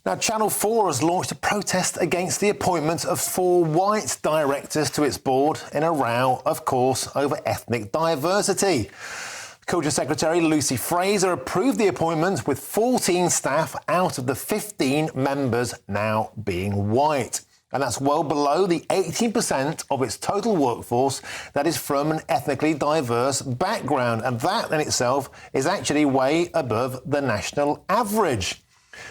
Now, Channel 4 has launched a protest against the appointment of 4 white directors to its board in a row, of course, over ethnic diversity. Culture Secretary Lucy Fraser approved the appointment with 14 staff out of the 15 members now being white. And that's well below the 18% of its total workforce that is from an ethnically diverse background. And that in itself is actually way above the national average.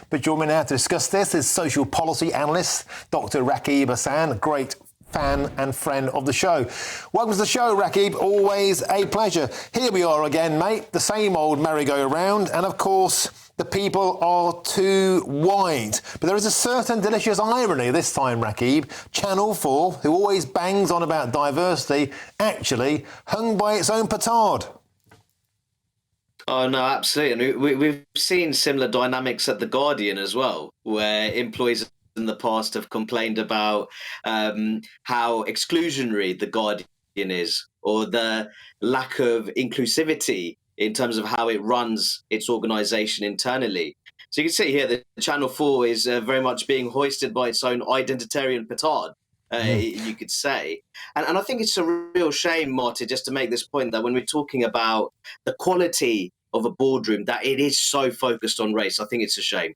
But joining me now to discuss this is social policy analyst Dr. Rakib Hassan, a great fan and friend of the show. Welcome to the show, Rakib. Always a pleasure. Here we are again, mate. The same old merry-go-round. And of course, the people are too white. But there is a certain delicious irony this time, Rakib. Channel 4, who always bangs on about diversity, actually hung by its own petard. Oh, no, absolutely. And we've seen similar dynamics at The Guardian as well, where employees in the past have complained about how exclusionary The Guardian is, or the lack of inclusivity in terms of how it runs its organisation internally. So you can see here that Channel 4 is very much being hoisted by its own identitarian petard. You could say. And I think it's a real shame, Martin, just to make this point, that when we're talking about the quality of a boardroom, that it is so focused on race. I think it's a shame.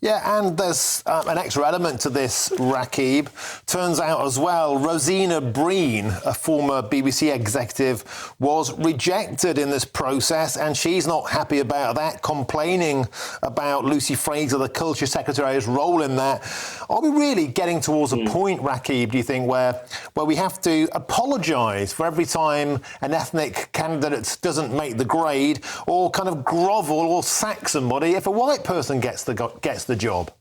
Yeah, and there's an extra element to this, Rakib. Turns out as well, Rosina Breen, a former BBC executive, was rejected in this process, and she's not happy about that, complaining about Lucy Fraser, the Culture Secretary's role in that. Are we really getting towards a point, Rakib, do you think, where we have to apologise for every time an ethnic candidate doesn't make the grade, or kind of grovel or sack somebody if a white person gets the job?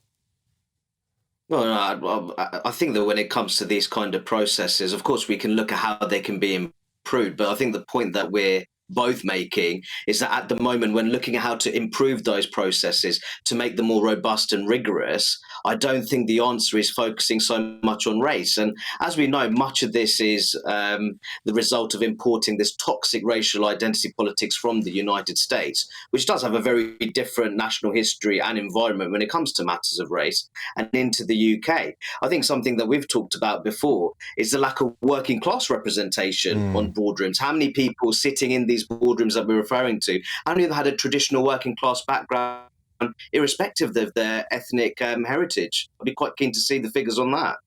Well, I think that when it comes to these kind of processes, of course, we can look at how they can be improved. But I think the point that we're both making is that at the moment, when looking at how to improve those processes to make them more robust and rigorous, I don't think the answer is focusing so much on race. And as we know, much of this is the result of importing this toxic racial identity politics from the United States, which does have a very different national history and environment when it comes to matters of race, and into the UK. I think something that we've talked about before is the lack of working class representation on boardrooms. How many people sitting in these boardrooms that we're referring to, how many of them had a traditional working class background, irrespective of their ethnic heritage? I'd be quite keen to see the figures on that.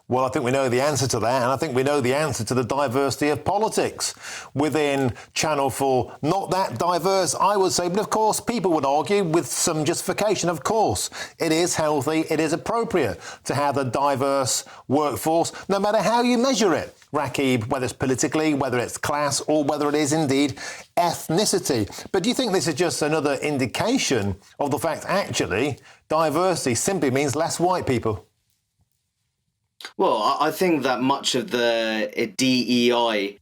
Well, I think we know the answer to that, and I think we know the answer to the diversity of politics within Channel 4. Not that diverse, I would say, but of course, people would argue with some justification. Of course, it is healthy, it is appropriate to have a diverse workforce, no matter how you measure it, Rakib, whether it's politically, whether it's class, or whether it is indeed ethnicity. But do you think this is just another indication of the fact, actually, diversity simply means less white people? Well, I think that much of the DEI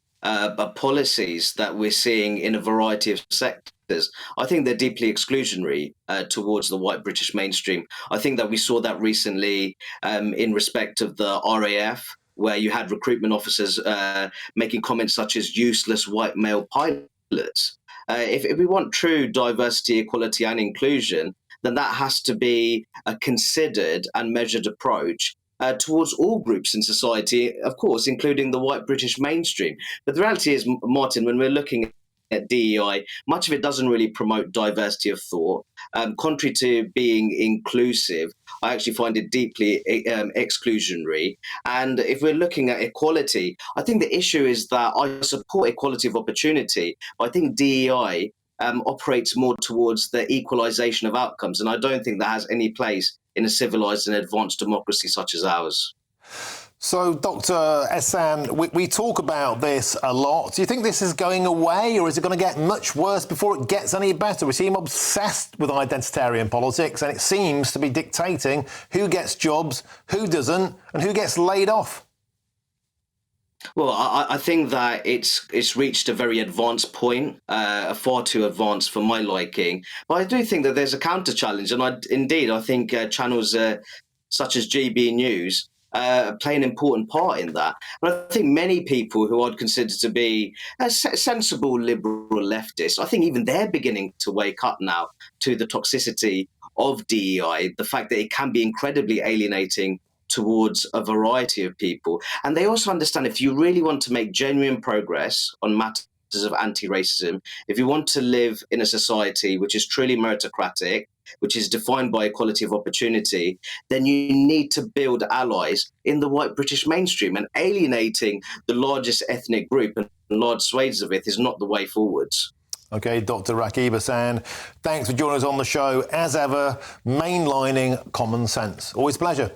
policies that we're seeing in a variety of sectors, I think they're deeply exclusionary towards the white British mainstream. I think that we saw that recently in respect of the RAF, where you had recruitment officers making comments such as useless white male pilots. If we want true diversity, equality and inclusion, then that has to be a considered and measured approach towards all groups in society, of course, including the white British mainstream. But the reality is, Martin, when we're looking at DEI, much of it doesn't really promote diversity of thought. Contrary to being inclusive, I actually find it deeply exclusionary. And if we're looking at equality, I think the issue is that I support equality of opportunity, but I think DEI operates more towards the equalisation of outcomes. And I don't think that has any place in a civilised and advanced democracy such as ours. So, Dr. Hassan, we talk about this a lot. Do you think this is going away, or is it going to get much worse before it gets any better? We seem obsessed with identitarian politics, and it seems to be dictating who gets jobs, who doesn't, and who gets laid off. Well, I think that it's reached a very advanced point, far too advanced for my liking. But I do think that there's a counter challenge, and I think channels such as GB News play an important part in that. And I think many people who I'd consider to be sensible liberal leftists, I think even they're beginning to wake up now to the toxicity of DEI, the fact that it can be incredibly alienating towards a variety of people. And they also understand if you really want to make genuine progress on matters of anti-racism, if you want to live in a society which is truly meritocratic, which is defined by equality of opportunity, then you need to build allies in the white British mainstream. And alienating the largest ethnic group and large swathes of it is not the way forwards. OK, Dr. Rakib Hassan, thanks for joining us on the show. As ever, mainlining common sense. Always a pleasure.